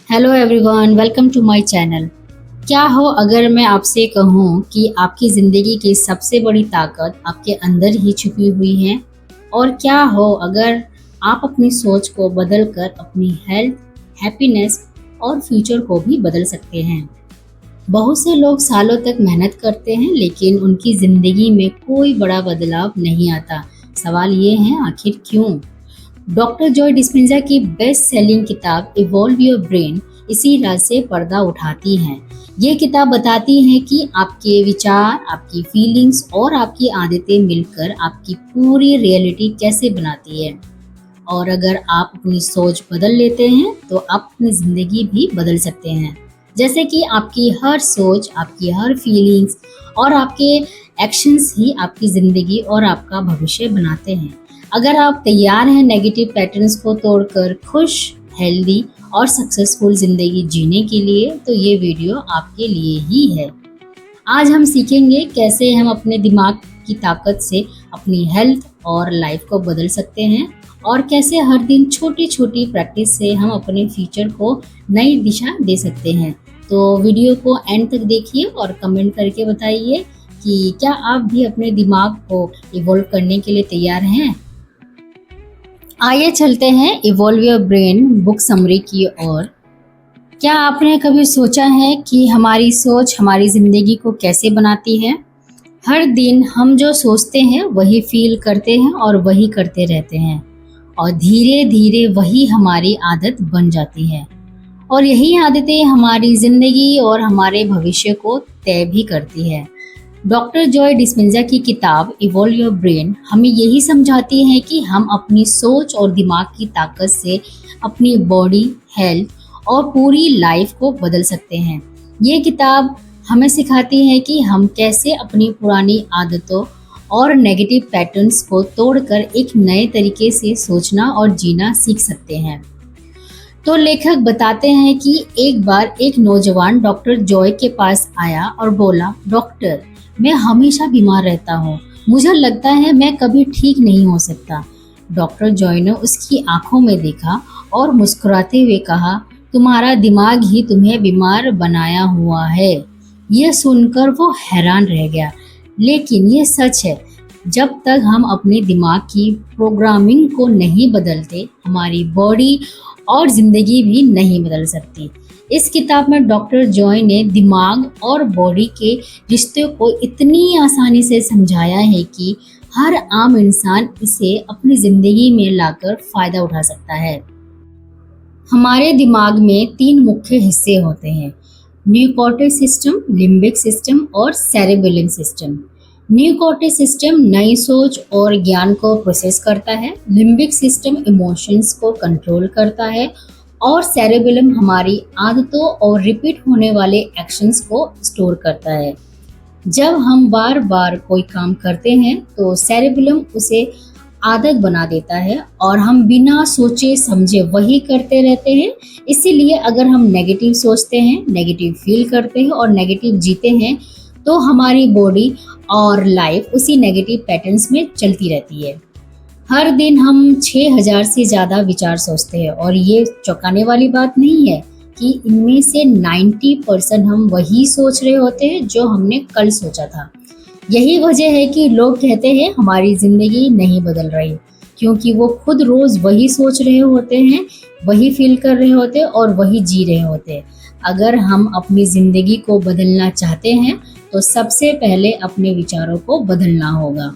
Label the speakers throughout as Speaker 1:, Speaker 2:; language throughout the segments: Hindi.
Speaker 1: Hello everyone, welcome to my channel. क्या हो अगर मैं आपसे कहूँ कि आपकी ज़िंदगी की सबसे बड़ी ताकत आपके अंदर ही छुपी हुई है। और क्या हो अगर आप अपनी सोच को बदल कर अपनी हेल्थ, हैप्पीनेस और फ्यूचर को भी बदल सकते हैं। बहुत से लोग सालों तक मेहनत करते हैं लेकिन उनकी ज़िंदगी में कोई बड़ा बदलाव नहीं आता। सवाल ये है, आखिर क्यों? डॉक्टर जॉय डिस्पेंजा की बेस्ट सेलिंग किताब इवॉल्व योर ब्रेन इसी राज से पर्दा उठाती है। ये किताब बताती है कि आपके विचार, आपकी फीलिंग्स और आपकी आदतें मिलकर आपकी पूरी रियलिटी कैसे बनाती है। और अगर आप अपनी सोच बदल लेते हैं तो आप अपनी ज़िंदगी भी बदल सकते हैं। जैसे कि आपकी हर सोच, आपकी हर फीलिंग्स और आपके एक्शंस ही आपकी ज़िंदगी और आपका भविष्य बनाते हैं। अगर आप तैयार हैं नेगेटिव पैटर्न्स को तोड़कर खुश, हेल्दी और सक्सेसफुल ज़िंदगी जीने के लिए, तो ये वीडियो आपके लिए ही है। आज हम सीखेंगे कैसे हम अपने दिमाग की ताकत से अपनी हेल्थ और लाइफ को बदल सकते हैं और कैसे हर दिन छोटी छोटी प्रैक्टिस से हम अपने फ्यूचर को नई दिशा दे सकते हैं। तो वीडियो को एंड तक देखिए और कमेंट करके बताइए कि क्या आप भी अपने दिमाग को इवॉल्व करने के लिए तैयार हैं। आइए चलते हैं evolve your brain book summary की ओर। क्या आपने कभी सोचा है कि हमारी सोच हमारी ज़िंदगी को कैसे बनाती है? हर दिन हम जो सोचते हैं वही फील करते हैं और वही करते रहते हैं और धीरे धीरे वही हमारी आदत बन जाती है। और यही आदतें हमारी ज़िंदगी और हमारे भविष्य को तय भी करती है। डॉक्टर जॉय डिस्पेंजा की किताब इवॉल्व योर ब्रेन हमें यही समझाती है कि हम अपनी सोच और दिमाग की ताकत से अपनी बॉडी, हेल्थ और पूरी लाइफ को बदल सकते हैं। ये किताब हमें सिखाती है कि हम कैसे अपनी पुरानी आदतों और नेगेटिव पैटर्न्स को तोड़कर एक नए तरीके से सोचना और जीना सीख सकते हैं। तो लेखक बताते हैं कि एक बार एक नौजवान डॉक्टर जॉय के पास आया और बोला, डॉक्टर, मैं हमेशा बीमार रहता हूँ, मुझे लगता है मैं कभी ठीक नहीं हो सकता। डॉक्टर जॉय ने उसकी आंखों में देखा और मुस्कुराते हुए कहा, तुम्हारा दिमाग ही तुम्हें बीमार बनाया हुआ है। यह सुनकर वो हैरान रह गया, लेकिन ये सच है। जब तक हम अपने दिमाग की प्रोग्रामिंग को नहीं बदलते, हमारी बॉडी और ज़िंदगी भी नहीं बदल सकती। इस किताब में डॉक्टर जॉय ने दिमाग और बॉडी के रिश्ते को इतनी आसानी से समझाया है कि हर आम इंसान इसे अपनी ज़िंदगी में लाकर फ़ायदा उठा सकता है। हमारे दिमाग में 3 मुख्य हिस्से होते हैं, न्यूकॉर्टेक्स सिस्टम, लिम्बिक सिस्टम और सेरेबेलम सिस्टम। न्यूकॉर्टेक्स सिस्टम नई सोच और ज्ञान को प्रोसेस करता है, लिम्बिक सिस्टम इमोशंस को कंट्रोल करता है और सेरेबेलम हमारी आदतों और रिपीट होने वाले एक्शंस को स्टोर करता है। जब हम बार बार कोई काम करते हैं तो सेरेबेलम उसे आदत बना देता है और हम बिना सोचे समझे वही करते रहते हैं। इसीलिए अगर हम नेगेटिव सोचते हैं, नेगेटिव फील करते हैं और नेगेटिव जीते हैं तो हमारी बॉडी और लाइफ उसी नेगेटिव पैटर्न्स में चलती रहती है। हर दिन हम 6000 से ज़्यादा विचार सोचते हैं और ये चौंकाने वाली बात नहीं है कि इनमें से 90% हम वही सोच रहे होते हैं जो हमने कल सोचा था। यही वजह है कि लोग कहते हैं हमारी ज़िंदगी नहीं बदल रही, क्योंकि वो खुद रोज़ वही सोच रहे होते हैं, वही फील कर रहे होते हैं और वही जी रहे होते हैं। अगर हम अपनी ज़िंदगी को बदलना चाहते हैं तो सबसे पहले अपने विचारों को बदलना होगा।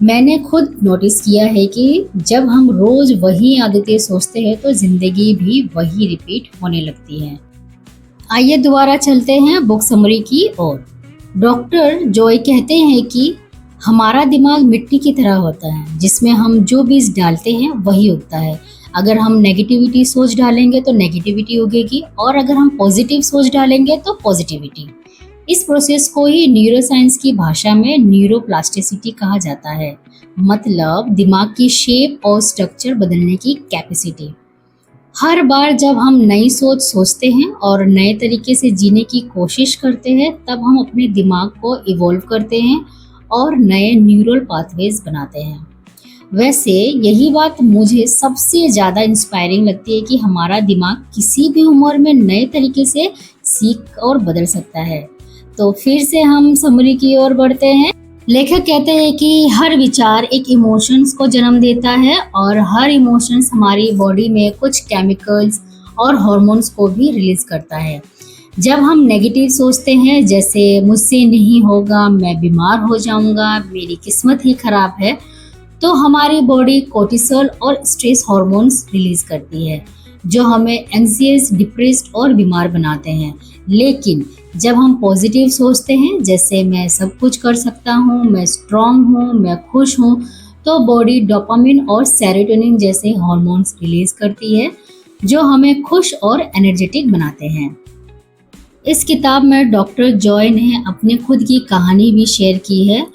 Speaker 1: मैंने खुद नोटिस किया है कि जब हम रोज़ वही आदतें सोचते हैं तो ज़िंदगी भी वही रिपीट होने लगती है। आइए दोबारा चलते हैं बुक समरी की ओर। डॉक्टर जॉय कहते हैं कि हमारा दिमाग मिट्टी की तरह होता है, जिसमें हम जो बीज डालते हैं वही उगता है। अगर हम नेगेटिविटी सोच डालेंगे तो नेगेटिविटी उगेगी और अगर हम पॉजिटिव सोच डालेंगे तो पॉजिटिविटी। इस प्रोसेस को ही न्यूरोसाइंस की भाषा में न्यूरोप्लास्टिसिटी कहा जाता है, मतलब दिमाग की शेप और स्ट्रक्चर बदलने की कैपेसिटी। हर बार जब हम नई सोच सोचते हैं और नए तरीके से जीने की कोशिश करते हैं, तब हम अपने दिमाग को इवॉल्व करते हैं और नए न्यूरल पाथवेज बनाते हैं। वैसे यही बात मुझे सबसे ज़्यादा इंस्पायरिंग लगती है कि हमारा दिमाग किसी भी उम्र में नए तरीके से सीख और बदल सकता है। तो फिर से हम समरी की ओर बढ़ते हैं। लेखक कहते हैं कि हर विचार एक इमोशंस को जन्म देता है और हर इमोशंस हमारी बॉडी में कुछ केमिकल्स और हार्मोन्स को भी रिलीज करता है। जब हम नेगेटिव सोचते हैं, जैसे मुझसे नहीं होगा, मैं बीमार हो जाऊंगा, मेरी किस्मत ही खराब है, तो हमारी बॉडी कोर्टिसोल और स्ट्रेस हार्मोन्स रिलीज करती है जो हमें एंग्जियस, डिप्रेस्ड और बीमार बनाते हैं। लेकिन जब हम पॉजिटिव सोचते हैं, जैसे मैं सब कुछ कर सकता हूँ, मैं स्ट्रांग हूँ, मैं खुश हूँ, तो बॉडी डोपामिन और सेरोटोनिन जैसे हार्मोन्स रिलीज करती है जो हमें खुश और एनर्जेटिक बनाते हैं। इस किताब में डॉक्टर जॉय ने अपनी खुद की कहानी भी शेयर की है।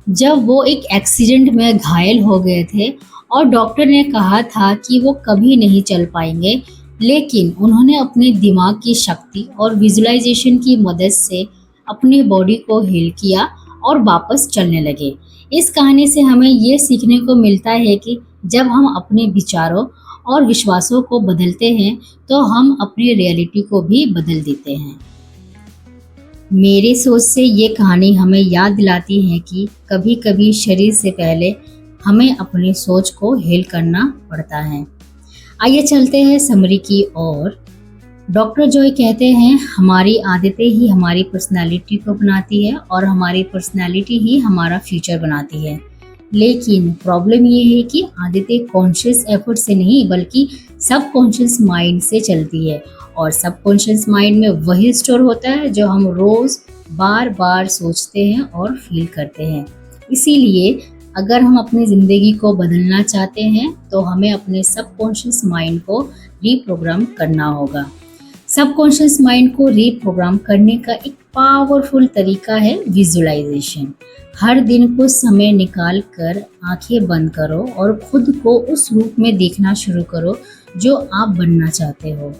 Speaker 1: जब वो एक एक्सीडेंट में घायल हो गए थे और डॉक्टर ने कहा था कि वो कभी नहीं चल पाएंगे, लेकिन उन्होंने अपने दिमाग की शक्ति और विजुअलाइजेशन की मदद से अपनी बॉडी को हील किया और वापस चलने लगे। इस कहानी से हमें ये सीखने को मिलता है कि जब हम अपने विचारों और विश्वासों को बदलते हैं तो हम अपनी रियलिटी को भी बदल देते हैं। मेरी सोच से ये कहानी हमें याद दिलाती है कि कभी कभी शरीर से पहले हमें अपनी सोच को हील करना पड़ता है। आइए चलते हैं समरी की ओर। डॉक्टर जॉय कहते हैं, हमारी आदतें ही हमारी पर्सनालिटी को बनाती है और हमारी पर्सनालिटी ही हमारा फ्यूचर बनाती है। लेकिन प्रॉब्लम ये है कि आदतें कॉन्शियस एफर्ट से नहीं बल्कि सबकॉन्शियस माइंड से चलती है, और सबकॉन्शियस माइंड में वही स्टोर होता है जो हम रोज बार बार सोचते हैं और फील करते हैं। इसीलिए अगर हम अपनी ज़िंदगी को बदलना चाहते हैं तो हमें अपने सबकॉन्शियस माइंड को रीप्रोग्राम करना होगा। सबकॉन्शियस माइंड को रीप्रोग्राम करने का एक पावरफुल तरीका है विजुअलाइजेशन। हर दिन कुछ समय निकाल कर आंखें बंद करो और खुद को उस रूप में देखना शुरू करो जो आप बनना चाहते हो।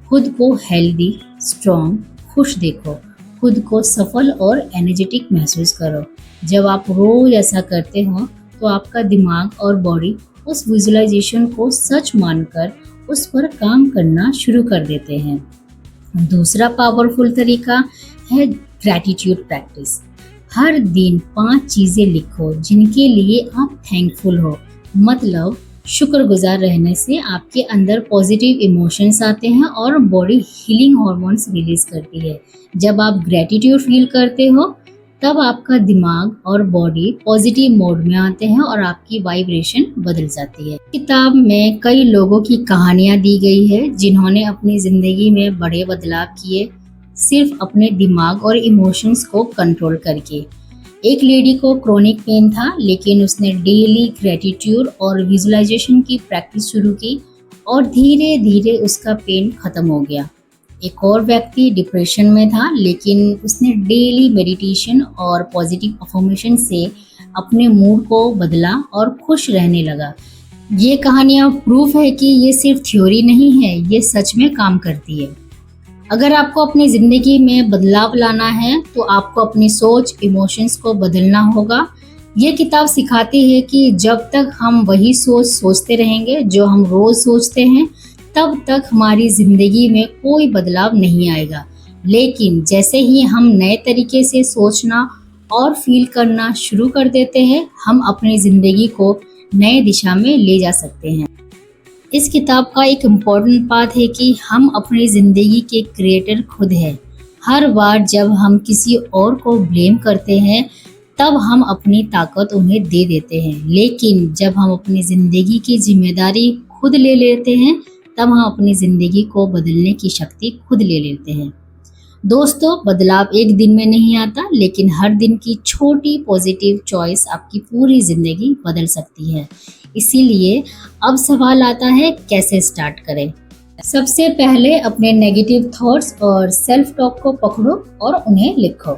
Speaker 1: खुद को हेल्दी, स्ट्रॉन्ग, खुश देखो। खुद को सफल और एनर्जेटिक महसूस करो। जब आप रोज ऐसा करते हो तो आपका दिमाग और बॉडी उस विजुअलाइजेशन को सच मानकर उस पर काम करना शुरू कर देते हैं। दूसरा पावरफुल तरीका है ग्रैटिट्यूड प्रैक्टिस। हर दिन 5 चीज़ें लिखो जिनके लिए आप थैंकफुल हो। मतलब शुक्रगुजार रहने से आपके अंदर पॉजिटिव इमोशंस आते हैं और बॉडी हीलिंग हार्मोन्स रिलीज करती है। जब आप ग्रैटिट्यूड फील करते हो तब आपका दिमाग और बॉडी पॉजिटिव मोड में आते हैं और आपकी वाइब्रेशन बदल जाती है। किताब में कई लोगों की कहानियां दी गई है जिन्होंने अपनी जिंदगी में बड़े बदलाव किए सिर्फ अपने दिमाग और इमोशंस को कंट्रोल करके। एक लेडी को क्रोनिक पेन था, लेकिन उसने डेली ग्रेटिट्यूड और विजुअलाइजेशन की प्रैक्टिस शुरू की और धीरे धीरे उसका पेन खत्म हो गया। एक और व्यक्ति डिप्रेशन में था, लेकिन उसने डेली मेडिटेशन और पॉजिटिव अफर्मेशन से अपने मूड को बदला और खुश रहने लगा। ये कहानियाँ प्रूफ है कि ये सिर्फ थ्योरी नहीं है, ये सच में काम करती है। अगर आपको अपनी ज़िंदगी में बदलाव लाना है तो आपको अपनी सोच, इमोशंस को बदलना होगा। ये किताब सिखाती है कि जब तक हम वही सोचते रहेंगे जो हम रोज़ सोचते हैं, तब तक हमारी ज़िंदगी में कोई बदलाव नहीं आएगा। लेकिन जैसे ही हम नए तरीके से सोचना और फील करना शुरू कर देते हैं, हम अपनी ज़िंदगी को नए दिशा में ले जा सकते हैं। इस किताब का एक इम्पॉर्टेंट बात है कि हम अपनी ज़िंदगी के क्रिएटर खुद हैं। हर बार जब हम किसी और को ब्लेम करते हैं तब हम अपनी ताकत उन्हें दे देते हैं, लेकिन जब हम अपनी ज़िंदगी की जिम्मेदारी खुद ले लेते हैं तब हम अपनी ज़िंदगी को बदलने की शक्ति खुद ले लेते हैं। दोस्तों, बदलाव एक दिन में नहीं आता, लेकिन हर दिन की छोटी पॉजिटिव चॉइस आपकी पूरी ज़िंदगी बदल सकती है। इसीलिए अब सवाल आता है, कैसे स्टार्ट करें? सबसे पहले अपने नेगेटिव थॉट्स और सेल्फ टॉक को पकड़ो और उन्हें लिखो।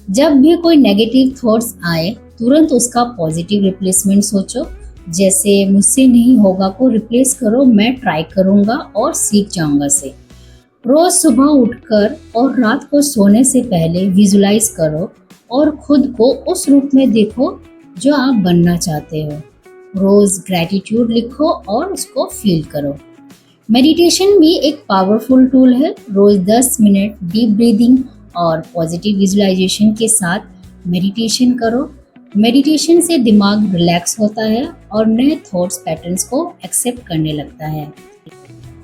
Speaker 1: जब भी कोई नेगेटिव थॉट्स आए, तुरंत उसका पॉजिटिव रिप्लेसमेंट सोचो। जैसे मुझसे नहीं होगा को रिप्लेस करो मैं ट्राई करूँगा और सीख जाऊँगा से। रोज सुबह उठकर और रात को सोने से पहले विजुलाइज करो और खुद को उस रूप में देखो जो आप बनना चाहते हो। रोज ग्रैटिट्यूड लिखो और उसको फील करो। मेडिटेशन भी एक पावरफुल टूल है। रोज 10 मिनट डीप ब्रीदिंग और पॉजिटिव विजुअलाइजेशन के साथ मेडिटेशन करो। मेडिटेशन से दिमाग रिलैक्स होता है और नए थॉट्स पैटर्न्स को एक्सेप्ट करने लगता है।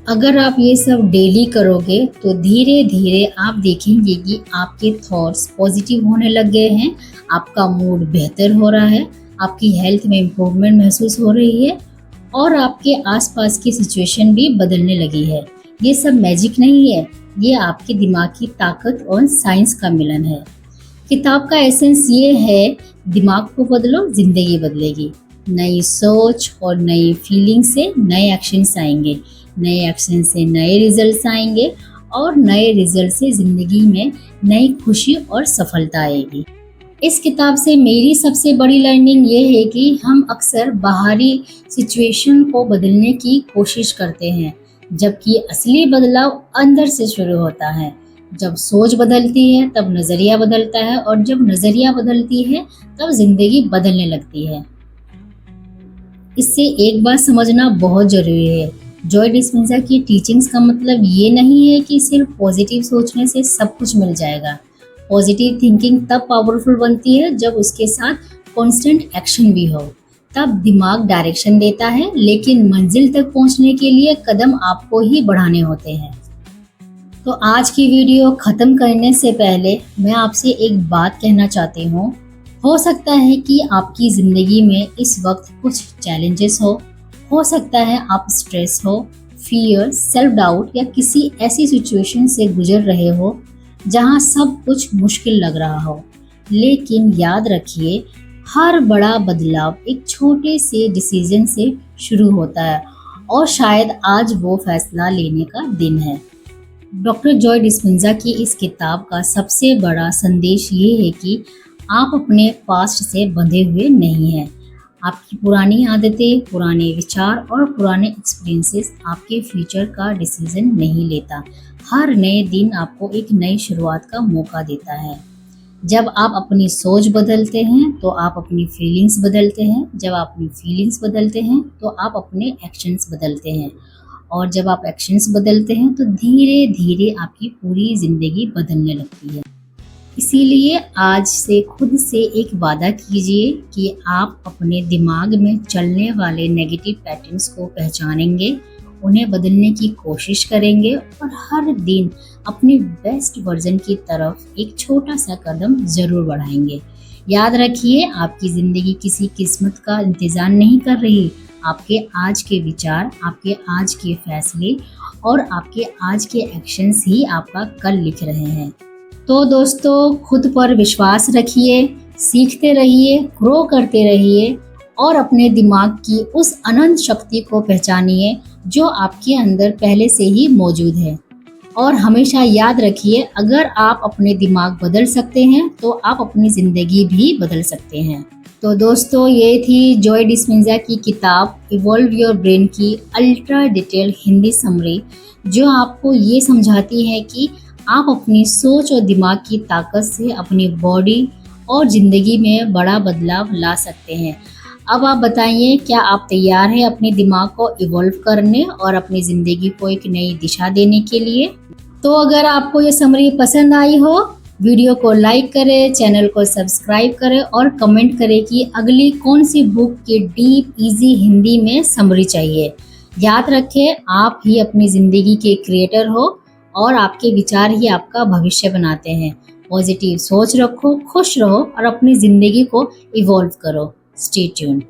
Speaker 1: अगर आप ये सब डेली करोगे तो धीरे धीरे आप देखेंगे कि आपके थॉट्स पॉजिटिव होने लग गए हैं, आपका मूड बेहतर हो रहा है, आपकी हेल्थ में इम्प्रूवमेंट महसूस हो रही है और आपके आसपास की सिचुएशन भी बदलने लगी है। ये सब मैजिक नहीं है, ये आपके दिमाग की ताकत और साइंस का मिलन है। किताब का एसेंस ये है, दिमाग को बदलो, जिंदगी बदलेगी। नई सोच और नई फीलिंग से नए एक्शंस आएंगे, नए एक्शन से नए रिजल्ट्स आएंगे और नए रिजल्ट से ज़िंदगी में नई खुशी और सफलता आएगी। इस किताब से मेरी सबसे बड़ी लर्निंग ये है कि हम अक्सर बाहरी सिचुएशन को बदलने की कोशिश करते हैं, जबकि असली बदलाव अंदर से शुरू होता है। जब सोच बदलती है तब नज़रिया बदलता है और जब नज़रिया बदलती है तब ज़िंदगी बदलने लगती है। इससे एक बात समझना बहुत ज़रूरी है, जॉय डिस्पेंजा की टीचिंग्स का मतलब ये नहीं है कि सिर्फ पॉजिटिव सोचने से सब कुछ मिल जाएगा। पॉजिटिव थिंकिंग तब पावरफुल बनती है जब उसके साथ कांस्टेंट एक्शन भी हो, तब दिमाग डायरेक्शन देता है, लेकिन मंजिल तक पहुंचने के लिए कदम आपको ही बढ़ाने होते हैं। तो आज की वीडियो ख़त्म करने से पहले मैं आपसे एक बात कहना चाहती हूँ। हो सकता है कि आपकी ज़िंदगी में इस वक्त कुछ चैलेंजेस हो सकता है आप स्ट्रेस हो, फियर, सेल्फ डाउट या किसी ऐसी सिचुएशन से गुजर रहे हो जहां सब कुछ मुश्किल लग रहा हो। लेकिन याद रखिए, हर बड़ा बदलाव एक छोटे से डिसीजन से शुरू होता है और शायद आज वो फैसला लेने का दिन है। डॉक्टर जॉय डिस्पेंजा की इस किताब का सबसे बड़ा संदेश ये है कि आप अपने पास्ट से बंधे हुए नहीं हैं। आपकी पुरानी आदतें, पुराने विचार और पुराने एक्सपीरियंसेस आपके फ्यूचर का डिसीजन नहीं लेता। हर नए दिन आपको एक नई शुरुआत का मौका देता है। जब आप अपनी सोच बदलते हैं तो आप अपनी फीलिंग्स बदलते हैं, जब आप अपनी फीलिंग्स बदलते हैं तो आप अपने एक्शंस बदलते हैं और जब आप एक्शंस बदलते हैं तो धीरे धीरे आपकी पूरी ज़िंदगी बदलने लगती है। इसीलिए आज से खुद से एक वादा कीजिए कि आप अपने दिमाग में चलने वाले नेगेटिव पैटर्न्स को पहचानेंगे, उन्हें बदलने की कोशिश करेंगे और हर दिन अपने बेस्ट वर्जन की तरफ एक छोटा सा कदम ज़रूर बढ़ाएंगे। याद रखिए, आपकी ज़िंदगी किसी किस्मत का इंतज़ार नहीं कर रही। आपके आज के विचार, आपके आज के फैसले और आपके आज के एक्शंस ही आपका कल लिख रहे हैं। तो दोस्तों, खुद पर विश्वास रखिए, सीखते रहिए, ग्रो करते रहिए और अपने दिमाग की उस अनंत शक्ति को पहचानिए जो आपके अंदर पहले से ही मौजूद है। और हमेशा याद रखिए, अगर आप अपने दिमाग बदल सकते हैं तो आप अपनी ज़िंदगी भी बदल सकते हैं। तो दोस्तों, ये थी जॉय डिस्पेंजा की किताब इवॉल्व योर ब्रेन की अल्ट्रा डिटेल हिंदी समरी, जो आपको ये समझाती है कि आप अपनी सोच और दिमाग की ताकत से अपनी बॉडी और ज़िंदगी में बड़ा बदलाव ला सकते हैं। अब आप बताइए, क्या आप तैयार हैं अपने दिमाग को इवॉल्व करने और अपनी ज़िंदगी को एक नई दिशा देने के लिए? तो अगर आपको ये समरी पसंद आई हो, वीडियो को लाइक करें, चैनल को सब्सक्राइब करें और कमेंट करें कि अगली कौन सी बुक की डीप इजी हिंदी में समरी चाहिए। याद रखें, आप ही अपनी ज़िंदगी के क्रिएटर हो और आपके विचार ही आपका भविष्य बनाते हैं। पॉजिटिव सोच रखो, खुश रहो और अपनी ज़िंदगी को इवॉल्व करो। Stay tuned.